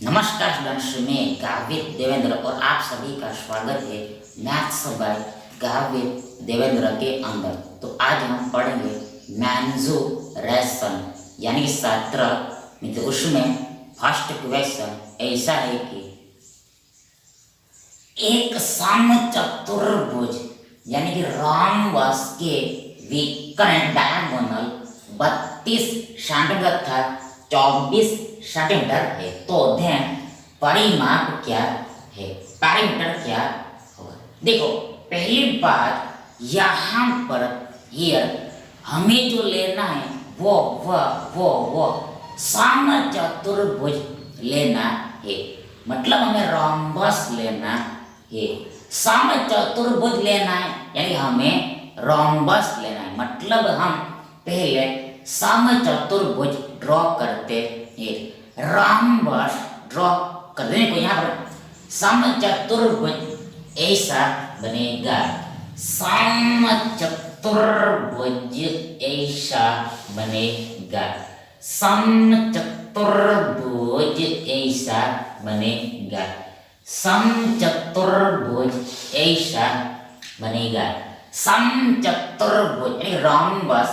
नमस्कार स्टूडेंट्स, मैं गावित देवेंद्र और आप सभी का स्वागत है मैथ्स बाय गावित देवेंद्र के अंदर। तो आज हम पढ़ेंगे मेंसुरेशन यानी कि 17 में। तो उसमें फर्स्ट क्वेश्चन ऐसा है कि एक समचतुर्भुज यानी कि रोम्बस के विकर्ण डायगोनल 32 सेंटीमीटर तथा 24 सेंटीमीटर है। तो ध्यान परिमाप क्या है, पैरामीटर क्या होगा। देखो पहली बात यहाँ पर हियर हमें जो लेना है वो समचतुर्भुज लेना है। मतलब हमें रोम्बस लेना है, समचतुर्भुज लेना है यानी हमें रोम्बस लेना है। मतलब हम पहले समचतुर्भुज ड्रॉ करते हैं, रोम्बस ड्रॉ कर देने को। यहाँ पर समचतुर्भुज ऐसा बनेगा, समचतुर्भुज ऐसा बनेगा, समचतुर्भुज ऐसा बनेगा, समचतुर्भुज ऐसा बनेगा, समचतुर्भुज यानी रोम्बस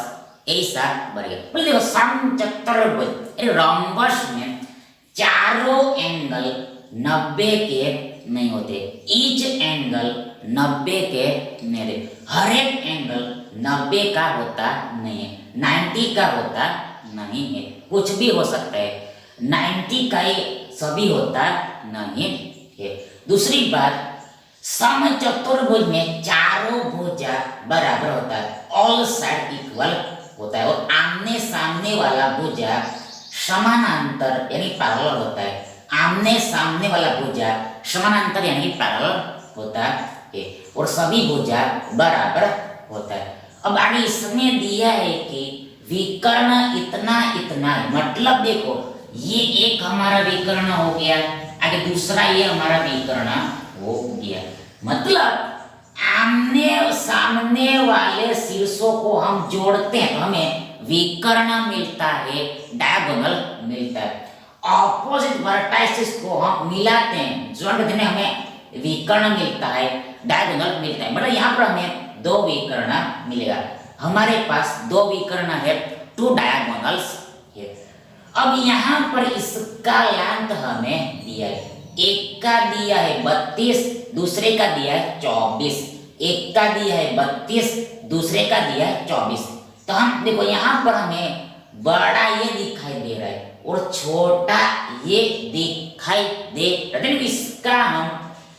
ऐसा बनेगा। बोल देखो समचतुर्भुज रोम्बस में चारों एंगल 90 के नहीं होते, ईच एंगल 90 के नहीं होते, हर एक एंगल 90 का होता नहीं है, 90 का होता नहीं है। कुछ भी हो सकता है, 90 का ही सभी होता नहीं है। दूसरी बात, समचतुर्भुज में चारों भुजा बराबर होता है, ऑल साइड इक्वल होता है, और आमने सामने वाला भुजा समानांतर यानी पैरेलल होता है। आमने सामने वाला भुजा समानांतर यानी पैरेलल होता है, और सभी भुजा बराबर होता है। अब आगे इसमें दिया है कि विकर्ण इतना इतना है। मतलब देखो ये एक हमारा विकर्ण हो गया, आगे दूसरा ये हमारा विकर्ण हो गया। मतलब आमने सामने वाले शीर्षों को हम जोड़ते हैं तो हमें विकर्ण मिलता है, डायगोनल मिलता है। ऑपोजिट वर्टाइसेस को हम मिलाते हैं, जोड़ देने हमें विकर्ण मिलता है, डायगोनल मिलता है। मतलब यहाँ पर हमें दो विकर्ण मिलेगा। हमारे पास दो विकर्ण है, 2 डायगोनल्स है। अब यहाँ पर इसका लेंथ हमें दिया है, एक का दिया है 32, दूसरे का दिया है 24। एक का दिया है 32, दूसरे का दिया है 24। तो हम देखो यहाँ पर हमें बड़ा ये दिखाई दे रहा है और छोटा ये दिखाई दे रहा है।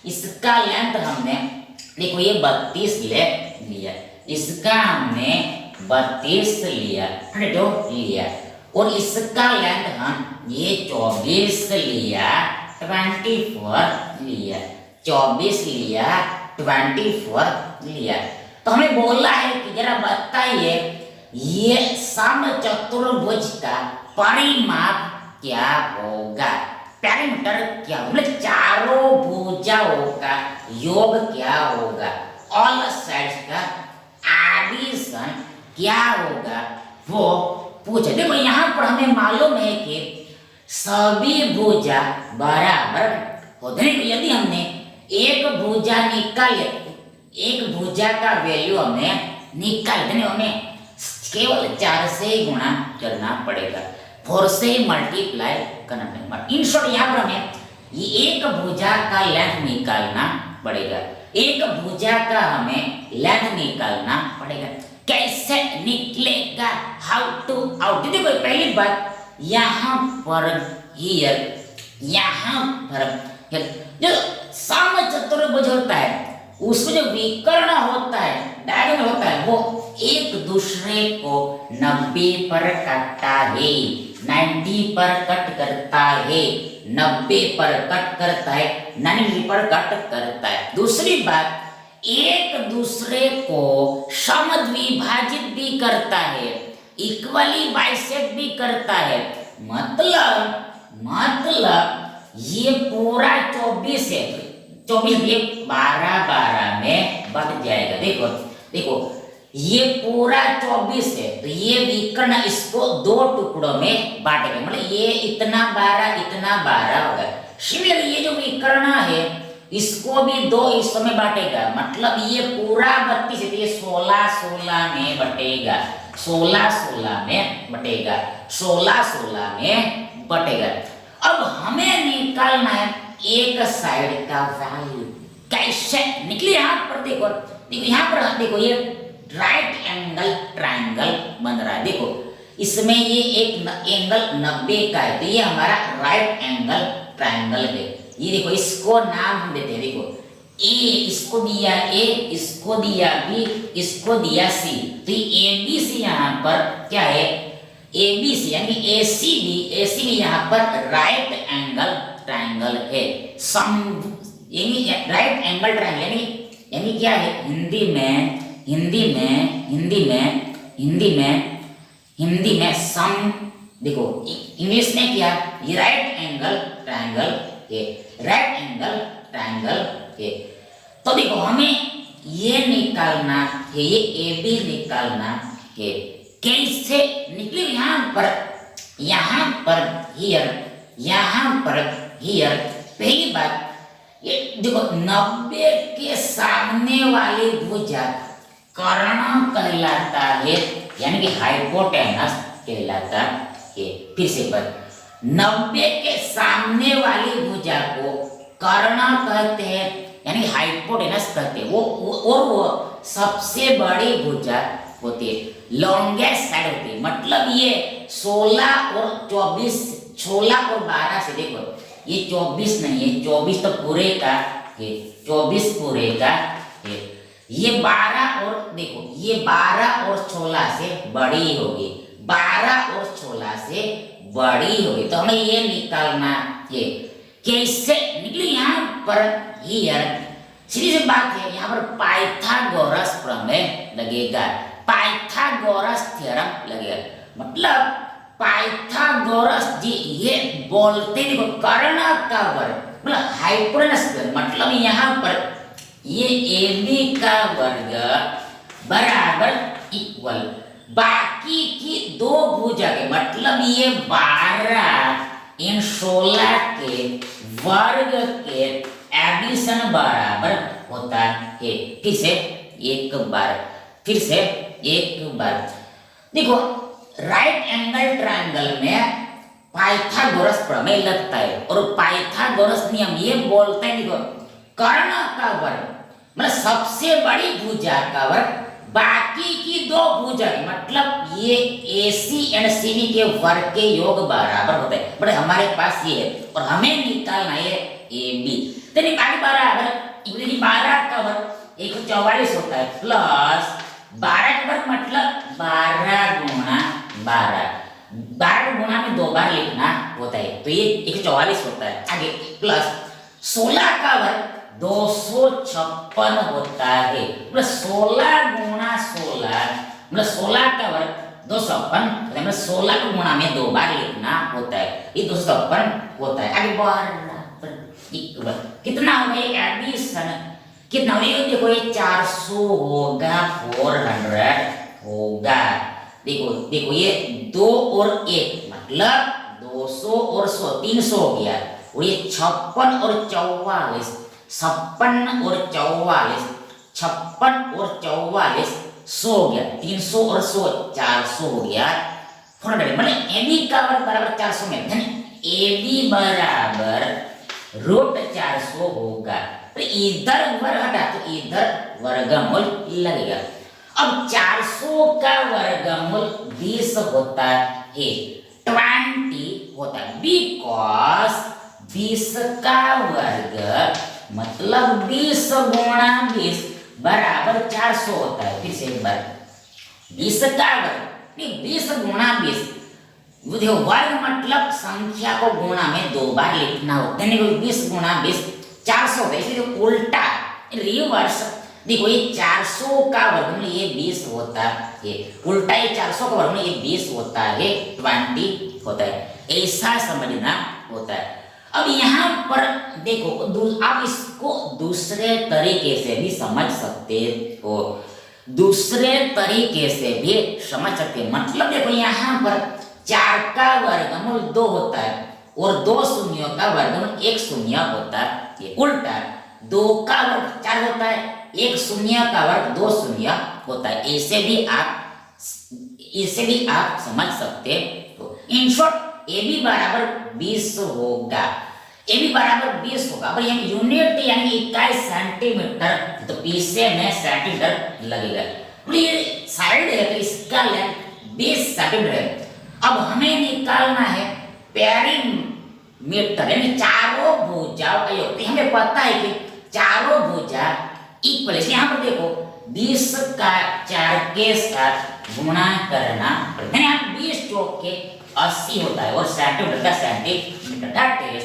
इसका लेंथ हमने देखो ये 32 ले लिया, इसका हमने 32 लिया, और इसका लेंथ हम ये 24 लिया, 24 लिया, 24 लिया, 24 लिया। तो हमें बोला है कि जरा बताइए ये समचतुर्भुज का परिमाप क्या होगा, पैरामीटर क्या होगा, मतलब चारों भुजाओं का योग क्या होगा, ऑल साइड्स का एडिशन क्या होगा, वो पूछे। देखो यहाँ पर हमें मालूम है कि सभी भुजा बराबर होते हैं। यदि हमने एक भुजा निकाले, एक भुजा का वैल्यू हमने निकाल देने, हमें केवल 4 से गुणा करना पड़ेगा, 4 से मल्टीप्लाई करना पड़ेगा। इन शॉर्ट यहाँ पर हमें ये एक भुजा का लेंथ निकालना पड़ेगा, एक भुजा का हमें लेंथ निकालना पड़ेगा। कैसे निकलेगा, हाउ टू आउट। देखो पहली बात यहाँ पर हियर, यहाँ पर जो समचतुर्भुज होता है उसमें जो विकर्ण होता है, डायगोनल होता है, वो एक दूसरे को 90 पर काटता है, 90 पर कट करता है, 90 पर कट करता है, 90 पर कट करता है। दूसरी बात, एक दूसरे को समद्विभाजित भी करता है, इक्वली बाइसेक्ट भी करता है। मतलब ये पूरा 24 है, 24 ये 12 में बढ़ जाएगा। देखो ये पूरा 24 है, तो ये विकर्ण इसको दो टुकड़ों में बांटेगा, मतलब ये इतना 12 होगा। सिमिलर ये जो विकर्ण है इसको भी दो हिस्सों में बांटेगा, मतलब ये पूरा 32 है, तो ये 16 में बटेगा, 16 में बटेगा, 16 में बटेगा। अब हमें निकालना है एक साइड का वैल्यू, कैसे निकले यहाँ पर देखो, यहाँ पर देखो ये राइट एंगल ट्राइंगल बन रहा है, देखो इसमें ये एक एंगल 90 का है, तो ये हमारा राइट एंगल ट्राइंगल है। ये देखो इसको नाम हम देते हैं, देखो ए इसको दिया ए, इसको दिया बी, इसको दिया सी, तो ए बी सी यहाँ पर क्या है, ए बी सी यानी ए सी भी यहाँ पर राइट एंगल ट्राइंगल है। सम यानी राइट एंगल ट्राइंगल यानी क्या है, हिंदी में सम, देखो इंग्लिश में क्या, ये राइट एंगल ट्राइंगल है, राइट एंगल ट्राइंगल है। तो देखो हमें ये निकालना है, ये ए बी निकालना है, कैसे निकले, यहाँ पर हियर पहली बात ये देखो 90 के सामने वाली भुजा कर्ण कहलाता है, यानी कि हाइपोटेनस कहलाता है। फिर से पर 90 के सामने वाली भुजा को कर्ण कहते हैं, यानी हाइपोटेनस कहते हैं, वो सबसे बड़ी भुजा होती है, लॉन्गेस्ट साइड होती है, मतलब ये 16 और 24, 16 और 12 से देखो ये 24 नहीं है, 24 तो पूरे का है, 24 पूरे का है, ये 12 और देखो ये 12 और 16 से बड़ी होगी, 12 और 16 से बड़ी होगी, तो हमें ये निकालना है, कैसे निकली, यहाँ पर हियर सीधी सी बात है, यहाँ पर पाइथागोरस प्रमेय लगेगा, पाइथागोरस थ्योरम लगेगा, मतलब पाइथागोरस जी ये बोलते देखो कर्ण का वर्ग मतलब हाइपोटेनस, मतलब यहाँ पर ये ए बी का वर्ग बराबर इक्वल बाकी की दो भुजा के, मतलब ये 12 इन 16 के वर्ग के एडिशन बराबर होता है। फिर से एक बार देखो राइट एंगल ट्रायंगल में पाइथागोरस प्रमेय लगता है, और पाइथागोरस नियम ये बोलता है देखो कर्ण का वर्ग मतलब सबसे बड़ी भुजा का वर्ग बाकी की दो भुजा, मतलब ये AC एंड CD के वर्ग के योग बराबर होते हैं, बड़े हमारे पास ये है, और हमें निकालना है AB, तो निकाल बराबर 12 का वर्ग 144 होता है, प्लस 12 का वर्ग मतलब 12 गुणा 12 गुणा में 2 बार लिखना होता है, तो ये 144 होता है, आगे प्लस 16 का वर्ग 256 होता है, मतलब 16 गुणा 16 मतलब 16 का वर्ग 256, मतलब 16 को गुणा में 2 बार लिखना होता है, ये 256 होता है, आगे बराबर कितना हो गया एडिशन, कितना हो गया देखो ये 400 होगा, 400 होगा, देखो ये 2 और 1 मतलब 200 और 100 300 हो गया, और ये 56 और 44 56 और 44 56 और 44 100 हो गया, 300 और 100 400 हो गया, 400 मतलब AB का वर्ग बराबर 400 में, यानी AB बराबर √400 होगा, तो इधर वर्ग हटा तो इधर वर्गमूल लगेगा। अब 400 का वर्गमूल 20 होता है, 20 होता है, बिकॉज 20 का वर्ग मतलब 20 गुणा 20 बराबर 400 होता है। फिर से एक बार 20 का वर्ग 20 गुणा 20 देखो वर्ग मतलब संख्या को गुणा में 2 बार लिखना होता है, 20 गुणा 20 400 होता है, इसलिए उल्टा रिवर्स देखो ये 400 का वर्गमूल ये 20 होता है, उल्टा ये 400 का वर्गमूल ये 20 होता है, 20 होता है, ऐसा समझना होता है। अब यहाँ पर देखो आप इसको दूसरे तरीके से भी समझ सकते हो, दूसरे तरीके से भी समझ सकते हैं। मतलब देखो यहाँ पर 4 का वर्गमूल 2 होता है और 2 शून्यों का वर्गमूल 1 शून्य होता है। ये उल्टा 2 का वर्ग 4 होता है, 1 शून्य का वर्ग 2 शून्य होता है। इसे भी आप समझ सकते हो। इन शॉर्ट ए बी बराबर 20 होगा। ए बी बराबर 20 होगा। अब यहाँ यूनिट यानी इकाई सेंटीमीटर, तो पीछे में सेंटीमीटर लगेगा। ये साइड है तो इसका लेंथ 20 सेंटीमीटर है। अब हमें निकालना है पेरीमीटर यानी चारों भुजाओं का योग। तो हमें पता है कि चारों भुजा इक्वल है। यहाँ पर देखो 20 का 4 के साथ गुणा करना पड़ेगा। यहाँ 20 चौक के 80 होता है और सेंटीमीटर का सेंटीमीटर दैट इज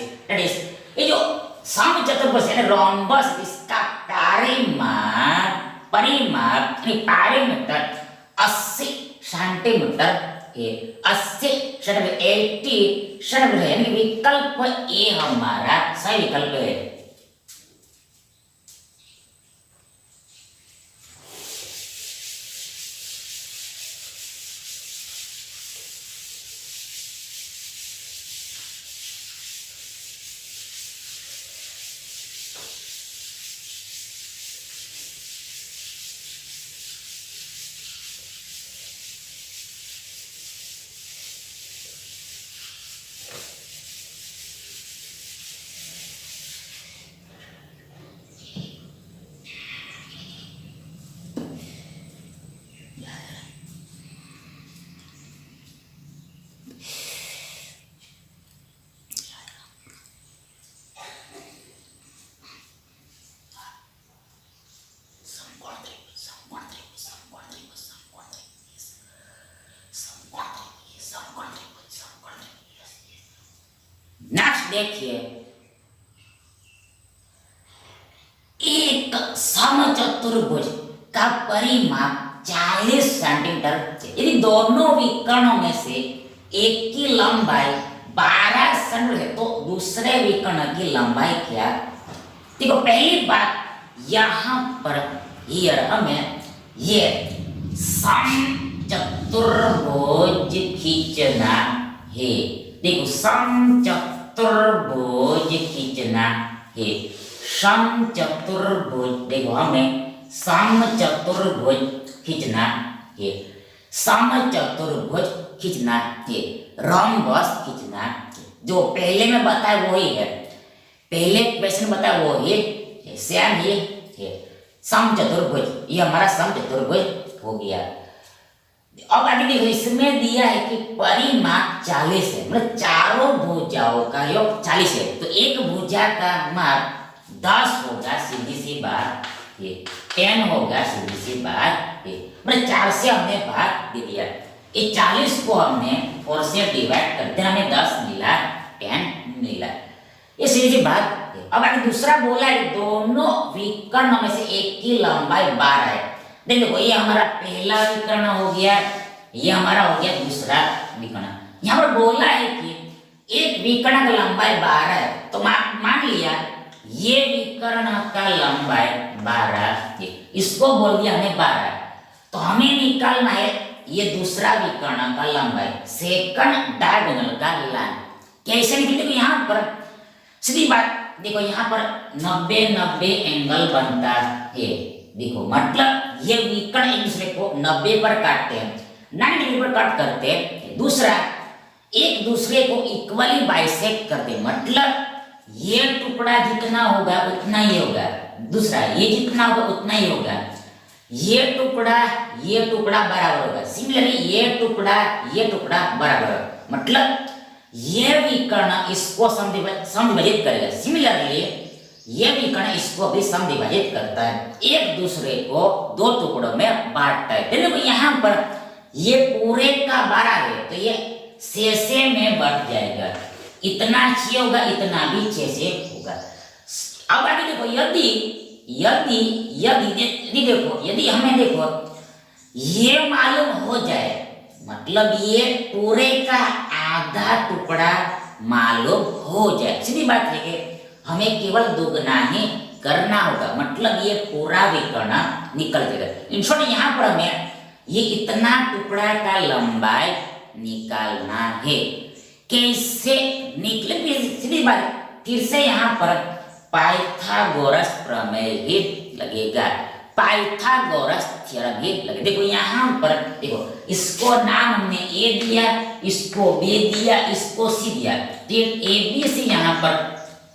ये जो समचतुर्भुज है रोम्बस, इसका परिमाप यानी पेरीमीटर 80 सेंटीमीटर है। 80 सेंटीमीटर 80 सेंटीमीटर है यानी विकल्प ए हमारा सही विकल्प है। नेक्स्ट देखिए, एक समचतुर्भुज का परिमाप 40 सेंटीमीटर यदि दोनों विकर्णों में से एक की लंबाई 12 सेंटीमीटर है तो दूसरे विकर्ण की लंबाई क्या? देखो पहली बात यहां पर हमें ये समचतुर्भुज खींचना है। देखो समचतुर्भुज खींचना है। समचतुर्भुज देखो हमें समचतुर्भुज खींचना है। समचतुर्भुज खींचना है, रोम्बस खींचना है। जो पहले में बताया वही है, पहले क्वेश्चन बताया वो ही सेम ही है। समचतुर्भुज, ये हमारा समचतुर्भुज हो गया। अब आगे देखो, इसमें दिया है कि परिमाप 40 है, मतलब चारों भुजाओं का योग 40 है। तो एक भुजा का माप 10 होगा, सीधी सी बात ये 10 होगा, सीधी सी बात ये। मतलब 4 से हमने भाग दे दिया, ये 40 को हमने 4 से डिवाइड करते हमें 10 मिला, 10 मिला, ये सीधी सी बात है। अब आगे दूसरा बोला है दोनों विकर्ण में से एक की लंबाई 12 है। देखो ये हमारा पहला विकर्ण हो गया, ये हमारा हो गया दूसरा विकर्ण। यहाँ पर बोला है कि एक विकर्ण की लंबाई 12 है, तो मान लिया ये विकर्ण का लंबाई 12, इसको बोल दिया हमें 12, तो हमें निकालना है ये दूसरा विकर्ण का लंबाई, सेकंड डायगोनल का लाइन। कैसे निकले? देखो यहाँ पर सीधी बात, देखो यहाँ पर 90-90 एंगल बनता है। देखो मतलब ये विकर्ण एक दूसरे को 90 पर काटते हैं, 90 डिग्री पर कट करते हैं। दूसरा एक दूसरे को इक्वली बाइसेक्ट करते हैं, मतलब ये टुकड़ा जितना होगा उतना ही होगा, दूसरा ये जितना होगा उतना ही होगा, ये टुकड़ा बराबर होगा। सिमिलरली ये टुकड़ा बराबर, मतलब ये विकर्ण इसको समविभाजित करेगा। सिमिलरली ये विकर्ण इसको भी समविभाजित करता है, एक दूसरे को 2 टुकड़ों में बांटता है। देखो यहाँ पर ये पूरे का 12 है, तो ये 6 में बढ़ जाएगा, इतना 6 होगा, इतना भी 6 से होगा। अब आगे देखो, यदि हमें देखो ये मालूम हो जाए, मतलब ये पूरे का आधा टुकड़ा मालूम हो जाए, सीधी बात है कि हमें केवल दुगना ही करना होगा, मतलब ये पूरा विकर्ण निकल जाएगा। इन शॉर्ट यहाँ पर हमें ये इतना टुकड़ा का लंबाई निकालना है। कैसे निकले, सीधी बात, फिर से यहाँ पर पाइथागोरस प्रमेय ही लगेगा, पाइथागोरस थ्योरम ही लगेगा। देखो यहाँ पर देखो, इसको नाम हमने ए दिया, इसको बी दिया, इसको सी दिया। तो ए बी सी यहाँ पर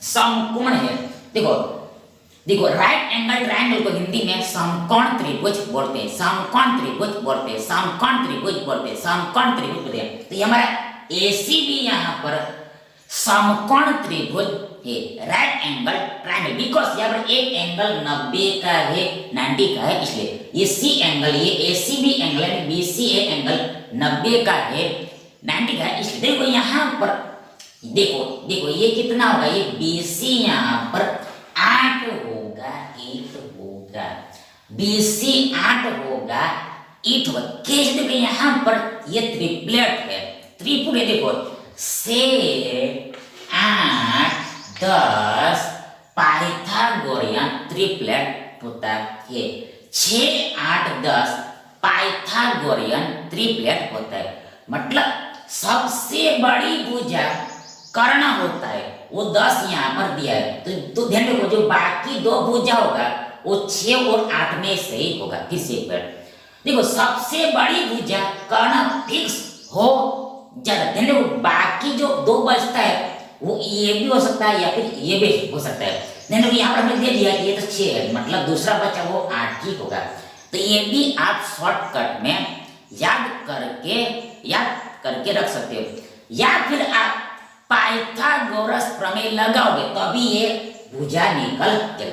समकोण है। देखो देखो, राइट एंगल ट्रायंगल को हिंदी में समकोण त्रिभुज बोलते हैं, समकोण त्रिभुज बोलते हैं, समकोण त्रिभुज बोलते हैं, समकोण त्रिभुज बोलते हैं। तो ये हमारा एसीबी यहाँ पर समकोण त्रिभुज है, राइट एंगल ट्रायंगल, बिकॉज यहाँ पर एक एंगल 90 का है, 90 का है, इसलिए ये सी एंगल, ये एसीबी एंगल है, बीसीए एंगल 90 का है, 90 का है, इसलिए देखो यहाँ पर देखो देखो ये कितना होगा, ये बीसी यहाँ पर 8 होगा, 8 होगा, बीसी 8 होगा, 8 होगा। कैसे देखो यहाँ पर ये ट्रिपलेट है, त्रिपुट है, देखो 6 8 10 पाइथागोरियन ट्रिपलेट होता है, 6 8 10 पाइथागोरियन ट्रिपलेट होता है। मतलब सबसे बड़ी भुजा कर्ण होता है, वो 10 यहाँ पर दिया है, तो ध्यान रखो जो बाकी दो भुजा होगा वो 6 और 8 में से ही होगा। फिर से एक बार देखो, सबसे बड़ी भुजा कर्ण फिक्स हो जाता है, ध्यान रखो बाकी जो दो बचता है वो ये भी हो सकता है या फिर ये भी हो सकता है। ध्यान रखो यहाँ पर हमने दे दिया कि ये तो 6 है, मतलब दूसरा बच्चा वो 8 ही होगा। तो ये भी आप शॉर्टकट में याद करके रख सकते हो, या फिर आप पाइथागोरस प्रमेय लगाओगे तभी ये भुजा निकल जाए।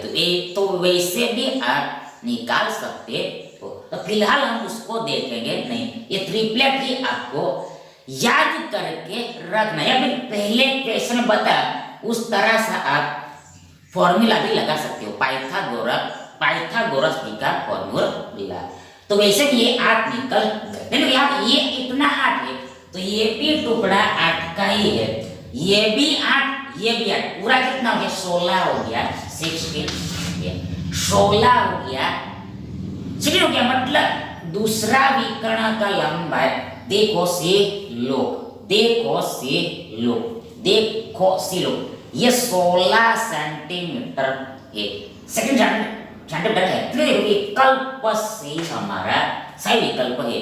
तो वैसे भी आप निकाल सकते हो। तो फिलहाल हम उसको देखेंगे नहीं, ये ट्रिपलेट ही आपको याद करके रखना, या फिर पहले क्वेश्चन में बताया उस तरह से आप फॉर्मूला भी लगा सकते हो, पाइथागोरस का फॉर्मूला। तो वैसे भी ये 8 निकल जाए। यहाँ ये इतना 8 है, तो ये भी टुकड़ा 8 का ही है, ये भी 8, ये भी 8, पूरा कितना हो गया, 16 हो गया, 16 हो गया, 16 हो गया। मतलब दूसरा विकर्ण का लंबाई देखो से लो, देखो से लो, देखो से लो, ये 16 सेंटीमीटर है, सेंटीमीटर है। तो देखो विकल्प से हमारा सही विकल्प है।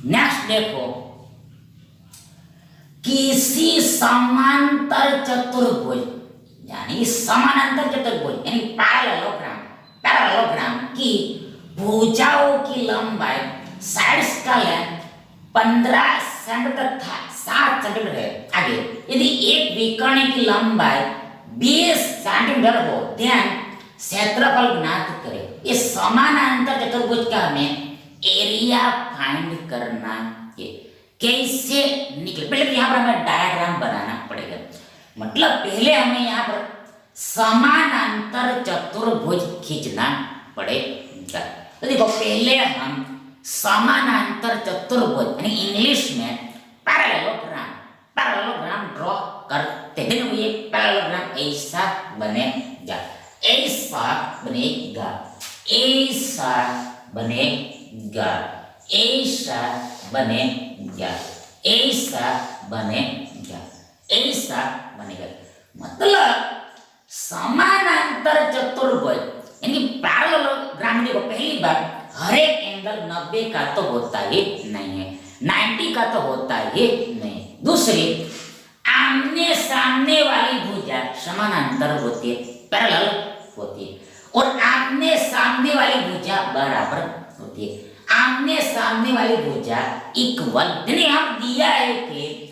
नेक्स्ट देखो, किसी समांतर चतुर्भुज यानी समानांतर चतुर्भुज यानी पैरेललोग्राम की भुजाओं की लंबाई, साइड्स का लेंथ 15 सेंटीमीटर था, 7 सेंटीमीटर है। आगे यदि एक विकर्ण की लंबाई 20 सेंटीमीटर हो, ध्यान क्षेत्रफल ज्ञात करें। ये समानांतर चतुर्भुज का हमें एरिया फाइंड करना है। कैसे निकले, पहले यहाँ पर हमें डायग्राम बनाना पड़ेगा। मतलब पहले हमें यहाँ पर समानांतर चतुर्भुज खींचना पड़ेगा। तो देखो पहले हम समानांतर चतुर्भुज यानी इंग्लिश में पैरेललोग्राम ड्रॉ करते हैं। देखो ये पैरेललोग्राम ऐसा बनेगा, ऐसा बनेगा, ऐसा बनेगा, ऐसा बनेगा, ऐसा बनेगा, ऐसा बनेगा। मतलब समानांतर चतुर्भुज यानी पैरेललोग्राम। देखो पहली बात, हर एक एंगल 90 का तो होता ही नहीं है, 90 का तो होता ही नहीं। दूसरी, आमने सामने वाली भुजा समानांतर होती है, पैरेलल होती है, और आमने सामने वाली भुजा बराबर होती है। आमने सामने वाली भुजा इक्वल, यानी हम दिया है कि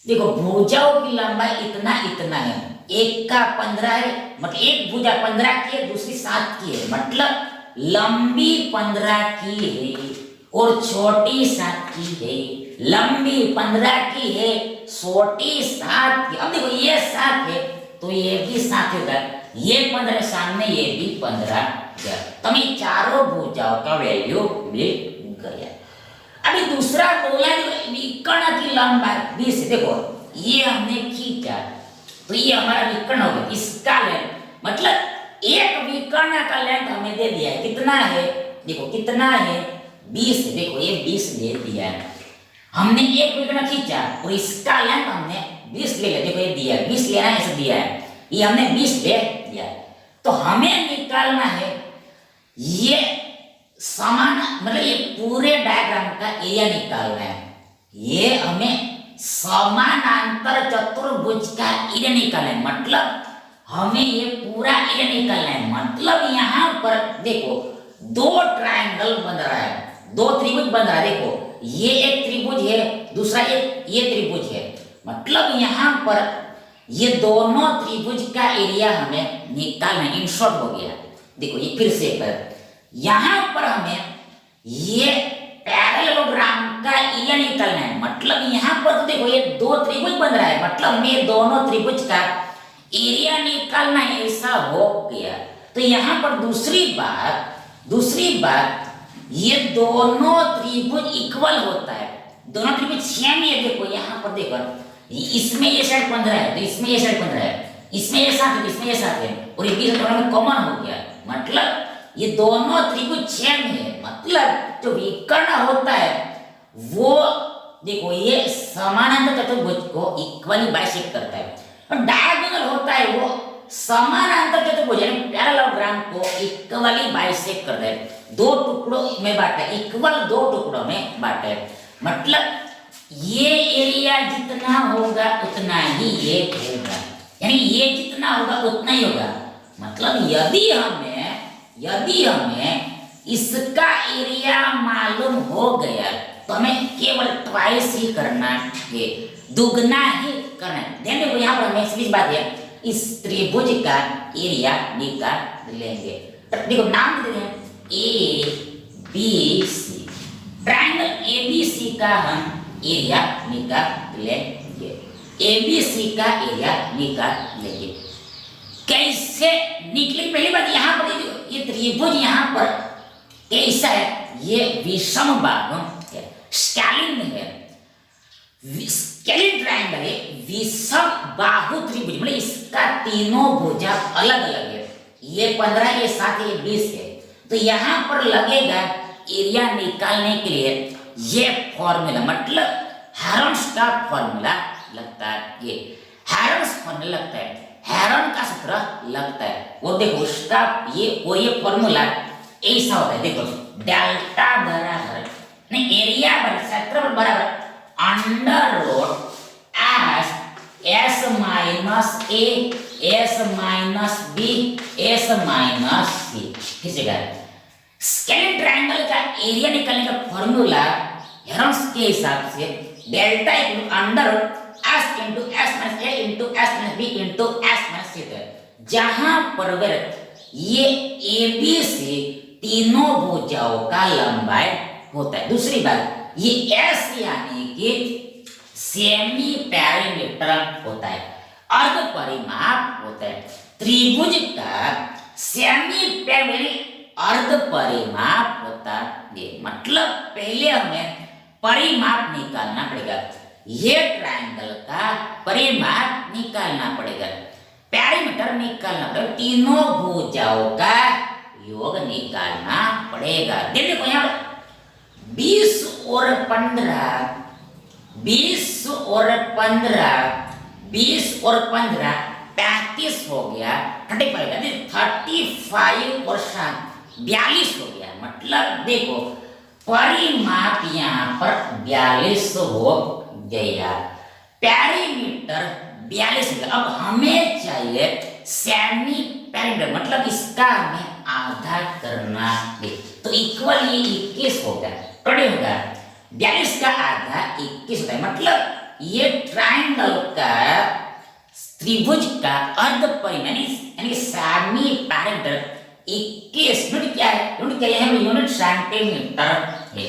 देखो भुजाओं की लंबाई इतना इतना है, एक का 15 है, मतलब एक भुजा 15 की है, दूसरी 7 की है, मतलब लंबी 15 की है और छोटी 7 की है। लंबी 15 की है, छोटी 7 की। अब देखो ये 7 है तो ये भी 7 होगा, ये 15 सामने, ये भी 15 गया, तो हमें चारों भुजाओं का वैल्यू मिल गया। अभी दूसरा बोला जो विकर्ण की लंबाई 20 है, देखो ये हमने खींचा तो ये हमारा विकर्ण हो गया, इसका लेंथ मतलब एक विकर्ण का लेंथ हमें दे दिया है, कितना है देखो कितना है 20 है, देखो ये 20 दे दिया है। हमने एक विकर्ण खींचा और इसका लेंथ हमने 20 ले लिया, देखो ये दिया है 20 लेना है, ऐसे दिया है, ये हमने 20 ले दिया है। तो हमें निकालना है ये समान, मतलब ये पूरे डायग्राम का एरिया निकालना है, ये हमें समानांतर चतुर्भुज का एरिया निकालना है, मतलब हमें ये पूरा एरिया निकालना है। मतलब यहाँ पर देखो दो ट्रायंगल बन रहा है, दो त्रिभुज बन रहा है, देखो ये एक त्रिभुज है, दूसरा एक ये त्रिभुज है, मतलब यहाँ पर ये दोनों त्रिभुज का एरिया हमें निकालना है। इन शॉर्ट हो गया, देखो ये फिर से पर यहाँ पर हमें ये पैरेललोग्राम का एरिया निकालना है, मतलब यहाँ पर तो देखो ये दो त्रिभुज बन रहा है, मतलब हमें दोनों त्रिभुज का एरिया निकालना है, ऐसा हो गया। तो यहाँ पर दूसरी बात ये दोनों त्रिभुज इक्वल होता है, दोनों त्रिभुज सेम ही है। देखो यहाँ पर देखो इसमें ये साइड 15 है तो इसमें ये साइड 15 है, इसमें ये 7 है तो इसमें ये 7 है, और ये बीच में कॉमन हो गया, मतलब ये दोनों त्रिभुज सेम है। मतलब जो विकर्ण होता है वो देखो ये समानांतर चतुर्भुज को इक्वली बाइसेक्ट करता है, और डायगोनल होता है वो समानांतर चतुर्भुज यानी पैरेललोग्राम को इक्वली बाइसेक्ट करता है, दो टुकड़ों में बांटा है, इक्वल दो टुकड़ों में बांटा है। मतलब ये एरिया जितना होगा उतना ही ये होगा, यानी ये जितना होगा उतना ही होगा। मतलब यदि हमें इसका एरिया मालूम हो गया तो हमें केवल ट्वाइस ही करना है, दुगना ही करना है। ध्यान देखो यहाँ पर हमें सीधी बात है, इस त्रिभुज का एरिया निकाल लेंगे। देखो नाम दे दें ABC, ट्रायंगल ABC का हम एरिया निकाल लेंगे, ABC का एरिया निकाल लेंगे। कैसे निकले, पहली बात यहाँ पर ये त्रिभुज यहाँ पर कैसा है, ये विषम बाहु है, स्केलिन है, स्केलिन ट्रायंगल है, विषम बाहु त्रिभुज, मतलब इसका तीनों भुजा अलग अलग है, ये 15 ये 7 ये 20 है। तो यहाँ पर लगेगा एरिया निकालने के लिए ये फॉर्मूला, मतलब हेरोन्स का फॉर्मूला लगता है, ये हेरोन्स फॉर्मूला लगता है, हेरोन का सूत्र लगता है। वो देखो उसका ये फॉर्मूला ऐसा होता है, देखो डेल्टा बराबर नहीं एरिया बराबर क्षेत्रफल बराबर under root S minus A S minus B S minus C. किसी का स्केलिन ट्रायंगल का एरिया निकालने का फॉर्मूला हेरोन्स के हिसाब से delta equal under root S into S minus A into S minus B into S minus C है, जहां पर ये ए बी से तीनों भुजाओं का लंबाई होता है। दूसरी बात ये एस यानी कि सेमी पैरामीटर होता है, अर्ध परिमाप होता है। त्रिभुज का सेमी पैरामीटर अर्ध परिमाप होता है, मतलब पहले हमें परिमाप निकालना पड़ेगा, ये ट्रायंगल का परिमाप निकालना पड़ेगा, पैरामीटर निकालना पड़ेगा, तीनों भुजाओं का योग निकालना पड़ेगा। देखो यहाँ 20 और 15 20 और 15 35 हो गया, 35 और 42 हो गया। मतलब देखो परिमाप यहाँ पर 42 हो गया। Perimeter 42 metre. अब हमें चाहिए सेमी पेरीमीटर, मतलब इसका हमें आधा करना है। तो इक्वल ये 21 होगा, टोटल होगा 42 का आधा 21 होता है। मतलब ये ट्राइंगल का, त्रिभुज का अर्ध परिमाण यानी सेमी पेरीमीटर 21 यूनिट क्या है, यूनिट क्या है, यूनिट सेंटीमीटर है।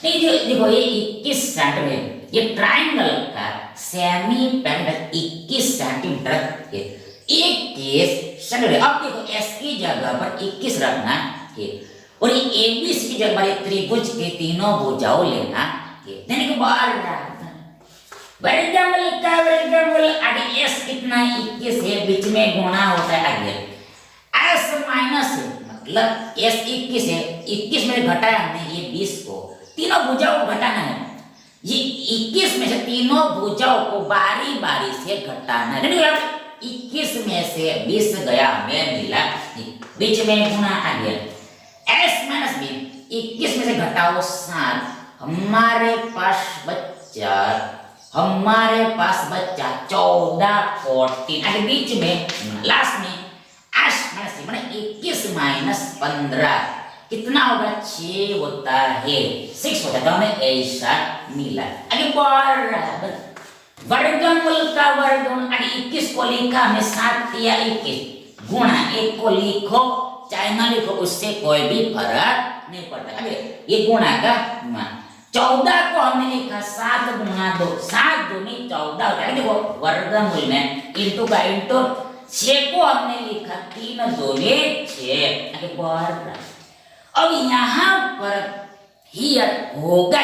नहीं देखो ये 21 सेंटीमीटर, ये ट्राइंगल का सेमी पेरीमीटर 21 सेंटीमीटर है। 21 सेंटीमीटर। अब देखो एस की जगह पर 21 रखना है और ये एबीसी की जगह पर त्रिभुज के तीनों भुजाओं लेना है। यानी कि वर्गमूल का वर्गमूल, आगे एस कितना 21 है, बीच में गुणा होता है आगे एस माइनस, मतलब एस 21 है, 21 में घटाया हमने ये 20 को, तीनों भुजाओं को घटाना है। ये 21 में से तीनों भुजाओं को बारी बारी से घटाना है। 21 में से 20 गया, हमें मिला, बीच में गुणा आ गया एस माइनस बी। 21 में से घटाओ 7, हमारे पास बच्चा 14 14, आगे बीच में लास्ट में एस माइनस बी, माने 21 माइनस 15 कितना होगा, 6 होता है, 6 होता है। तो हमें ऐसा मिला। आगे बराबर वर्गमूल का वर्गमूल, आगे 21 को लिखा हमने 7 या 21 गुणा 1 को लिखो चाहे ना लिखो, उससे कोई भी फर्क नहीं पड़ता। आगे ये गुणा का 14 को हमने लिखा 7 गुणा 2, 7 दूनी 14 होता है। देखो वर्गमूल में इंटू का इंटू, 6 को हमने लिखा 3 दूनी 6। आगे बराबर अब यहां पर हियर होगा,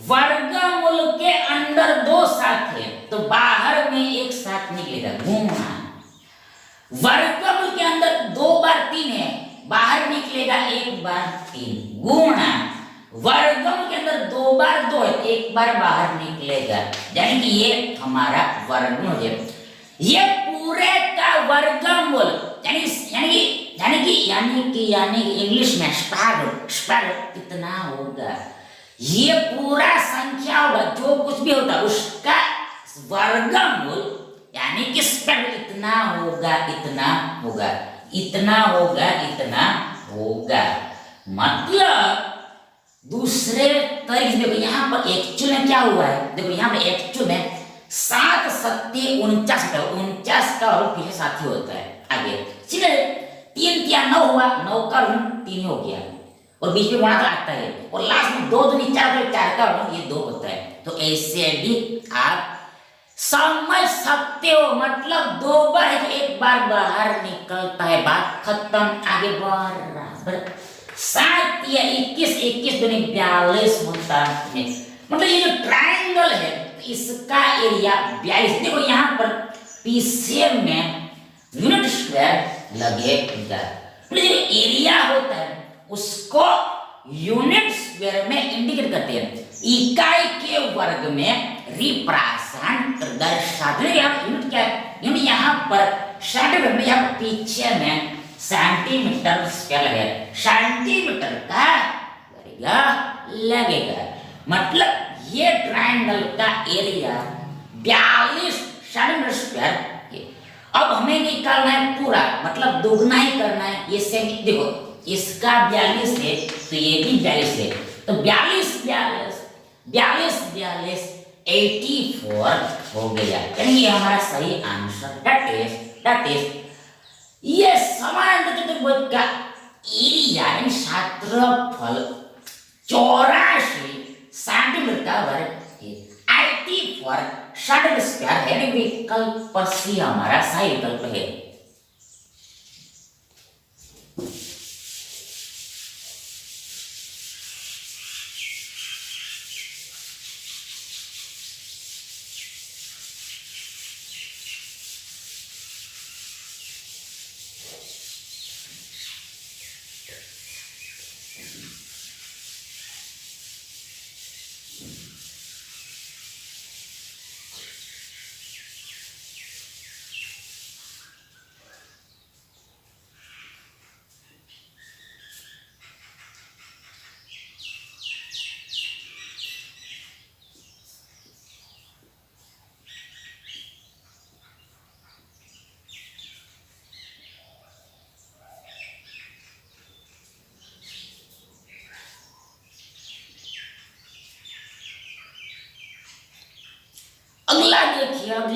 वर्गमूल के अंदर 2 साथ है तो बाहर में एक साथ निकलेगा गुणा, वर्गमूल के अंदर 2 बार 3 है, बाहर निकलेगा 1 बार 3 गुणा, वर्गमूल के अंदर 2 बार 2 है, 1 बार बाहर निकलेगा, यानी कि ये हमारा वर्गमूल है। ये पूरे का वर्गमूल यानी कि इंग्लिश में स्क्वायर कितना होगा, ये पूरा संख्या होगा, जो कुछ भी होता है उसका वर्गमूल, यानी कि स्क्वायर इतना होगा, इतना होगा, इतना होगा, इतना होगा। मतलब दूसरे तरीके देखो यहाँ पर एक्चुअल में क्या हुआ है, देखो यहाँ पर एक्चुअल में 7 सत्ते 49 का और पीछे साथी होता है आगे, सीधे 3 क्या 9 हुआ, 9 का 3 हो गया और बीच में गुणा आता है और लास्ट में 2 दूनी 4 का ये 2 होता है। तो ऐसे भी आप समझ सकते हो, मतलब 2 बार है तो 1 बार बाहर निकलता है, बात खत्म। आगे बराबर 7 या 21 दूनी 42 होता है। मतलब ये जो ट्राइंगल है इसका एरिया 42। देखो यहाँ पर पीछे में यूनिट स्क्वायर लगेगा, जो एरिया होता है उसको यूनिट स्क्वायर में इंडिकेट करते हैं, इकाई के वर्ग में रिप्रेजेंट दर्शाते हैं। यूनिट क्या है, यूनिट यहाँ पर सेंटीमीटर में, यहाँ पीछे में सेंटीमीटर स्क्वायर लगेगा, सेंटीमीटर का लगेगा। मतलब ये ट्रायंगल का एरिया 42 सेंटीमीटर स्क्वायर है। अब हमें निकालना है पूरा, मतलब दोगुना ही करना है। ये सेम देखो इसका 42 है तो ये भी 42 है, तो 42 84 हो गया, यानी ये हमारा सही आंसर। दैट इज ये समानांतर चतुर्भुज का एरिया यानी क्षेत्रफल 84 सेंटीमीटर का वर्ग है। 84 सेंटीमीटर स्क्वायर है, विकल्प सी हमारा सही विकल्प है।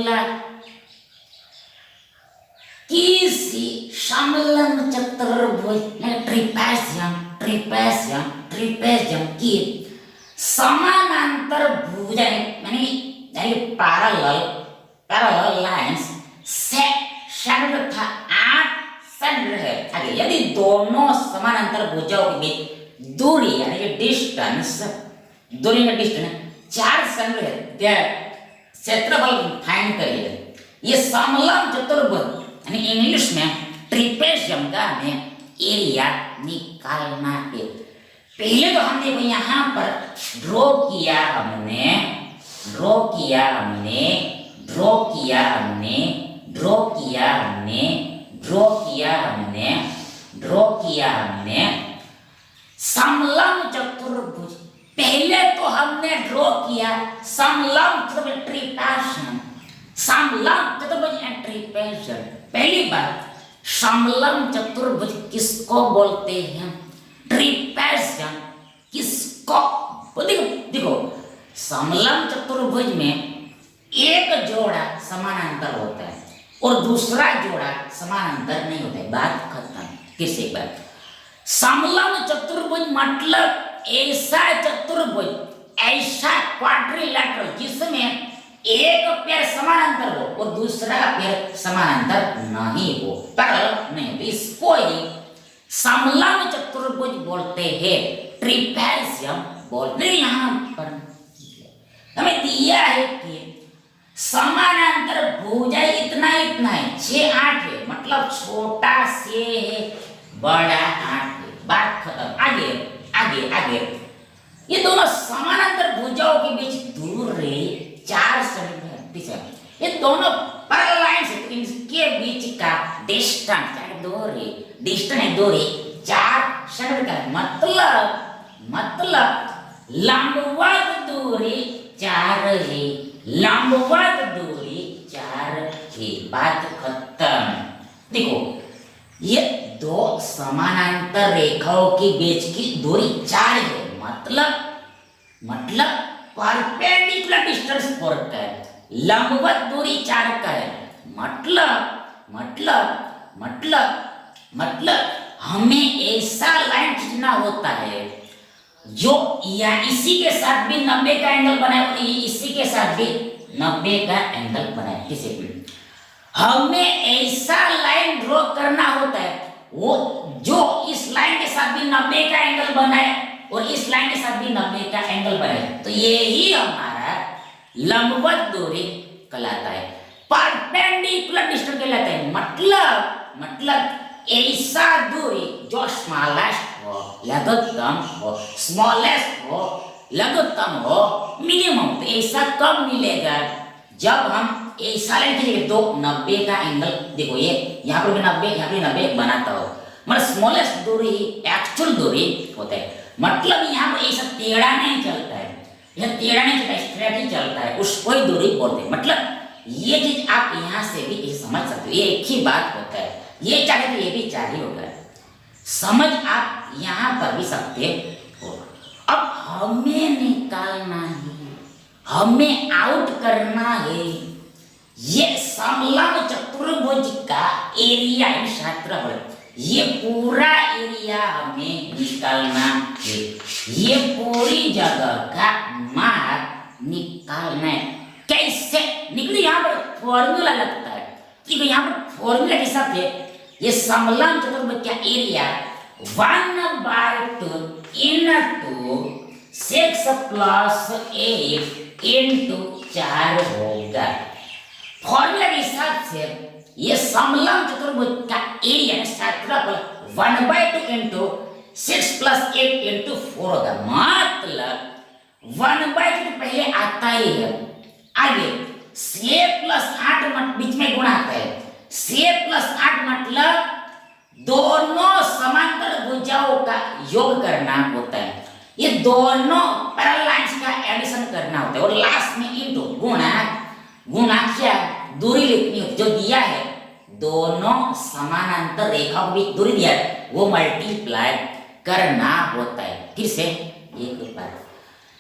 बोला किसी समलंब चतुर्भुज ट्रिपेजियम की समानांतर भुजाएं यानी पैरेलल लाइंस से सेंटर था 8 सेंटर है। आगे यदि दोनों समानांतर भुजाओं के बीच दूरी यानी कि डिस्टेंस 4 सेंटर है, क्षेत्रफल फाइंड करिए। ये समलंब चतुर्भुज यानी इंग्लिश में ट्रिपेजियम का हमें एरिया निकालना है। पहले तो हमने यहाँ पर ड्रॉ किया हमने समलंब चतुर्भुज। पहले तो हमने ड्रॉ किया समलंब चतुर्भुज ट्रिपेजियम। पहली बात समलंब चतुर्भुज किसको बोलते हैं? ट्रिपेजियम किसको? देखो समलंब चतुर्भुज में एक जोड़ा समानांतर होता है और दूसरा जोड़ा समानांतर नहीं होता है। बात खत्म। किस एक बात, समलंब चतुर्भुज मतलब ऐसा चतुर्भुज, ऐसा क्वाड्रिलैटरल जिसमें एक पैर समानांतर हो और दूसरा पैर समानांतर नहीं हो, पैरेलल नहीं हो, इसको ही समलंब चतुर्भुज बोलते हैं, ट्रिपेजियम बोलते। यहाँ पर हमें दिया है कि समानांतर भुजा इतना है 6 8 है, मतलब छोटा से है बड़ा 8 है। बात खत्म। आगे ये दोनों समानांतर भुजाओं के बीच दूरी 4 सेंटीमीटर है। ये दोनों पैरेलल लाइंस है, इनके बीच का डिस्टेंस दूरी 4 सेंटीमीटर। मतलब लंबवत दूरी 4 है, लंबवत दूरी 4 है। बात खत्म। देखो ये दो समानांतर रेखाओं के बीच की दूरी 4 है, मतलब परपेंडिकुलर डिस्टेंस 4 का है, लंबवत दूरी 4 का है। मतलब हमें ऐसा लाइन खींचना होता है जो या इसी के साथ भी 90 का एंगल बनाए और इसी के साथ भी 90 का एंगल बनाए। किसी भी हमें ऐसा लाइन ड्रॉ करना होता है वो जो इस लाइन के साथ भी 90 का एंगल बनाए और इस लाइन के साथ भी 90 का एंगल बनाए, तो यही हमारा लंबवत दूरी कहलाता है, परपेंडिकुलर डिस्टेंस कहलाता है। मतलब ऐसा दूरी जो स्मॉलेस्ट हो लघुत्तम हो, स्मॉलेस्ट हो लघुत्तम हो, मिनिमम। तो ऐसा कब मिलेगा जब हम ऐसा लाइन खींचेंगे तो 90 का एंगल। देखो ये यहाँ पर भी 90, यहाँ पर 90 बनाता हो, मतलब स्मॉलेस्ट दूरी एक्चुअल दूरी होता है। मतलब यहाँ पर ऐसा टेढ़ा नहीं चलता है, यह टेढ़ा नहीं चलता, स्ट्रेट ही चलता है, उसको ही दूरी बोलते हैं। मतलब ये चीज आप यहाँ से भी समझ सकते हो, ये एक ही बात होता है। ये चाहे तो ये भी 4 ही होगा, समझ आप यहाँ पर भी सकते हो। अब हमें निकालना है, हमें आउट करना है ये समलंब चतुर्भुज का एरिया, क्षेत्रफल, ये पूरा एरिया हमें निकालना है। ये पूरी जगह का माप निकालना है। कैसे निकले? यहाँ पर फॉर्मूला लगता है। ठीक है, यहाँ पर फॉर्मूला के हिसाब से ये समलंब चतुर्भुज का एरिया 1/2 into 6 + 8 into 4 होगा। फॉर्मूला के हिसाब से ये समलंब चतुर्भुज का एरिया क्षेत्रफल 1/2 into 6 + 8 into 4 होगा। मतलब 1/2 तो पहले आता ही है, आगे 6 + 8 बीच में गुणा आता है। 6 + 8 मतलब दोनों समांतर भुजाओं का योग करना होता है। ये दोनों पैरेलल लाइंस का एडिशन करना होता है और लास्ट में इनटू गुणा क्या दूरी लिखनी होती, जो दिया है दोनों समानांतर रेखाओं के बीच दूरी दिया है वो मल्टीप्लाई करना होता है। फिर से एक बार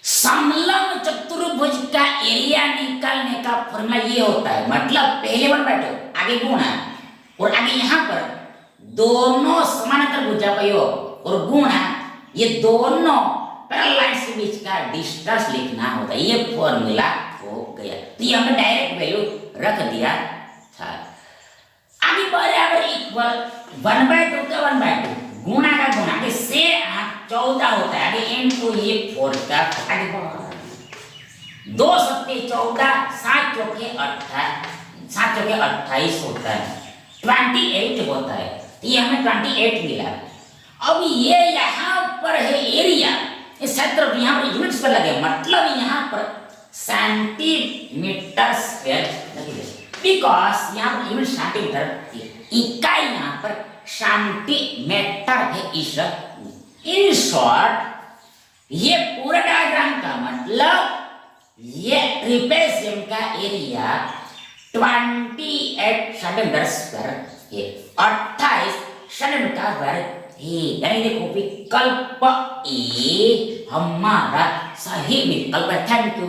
समलंब चतुर्भुज का एरिया निकालने का फॉर्मूला ये होता है, मतलब पहले वन बैठो आगे गुणा और आगे यहां पर दोनों समानांतर भुजा का योग और गुणा, ये दोनों पैरेलल लाइंस के बीच का डिस्टेंस लिखना होता है। ये फॉर्मूला हो गया, तो ये हमने डायरेक्ट वैल्यू रख दिया था। आगे बराबर इक्वल 1/2 का 1/2 गुणा का गुणा, आगे से 14 होता है, आगे इनटू ये 4 का आगे 2 सत्ते 14, 7 चौके 28 होता है, 28 होता है, तो ये हमें 28 मिला। अब ये यहाँ पर है एरिया, इस क्षेत्र यहाँ पर यूनिट्स पर लगे, मतलब यहाँ पर सेंटीमीटर स्क्वायर लगे, बिकॉज यहाँ पर यूनिट सेंटीमीटर, इकाई यहाँ पर सेंटीमीटर है। इस इन शॉर्ट ये पूरा डायग्राम का मतलब ये ट्रिपेजियम का एरिया 28 सेंटीमीटर स्क्वायर है, 28 सेंटीमीटर वर्ग है। यानी देखो विकल्प ए हमारा सही विकल्प है। Thank you.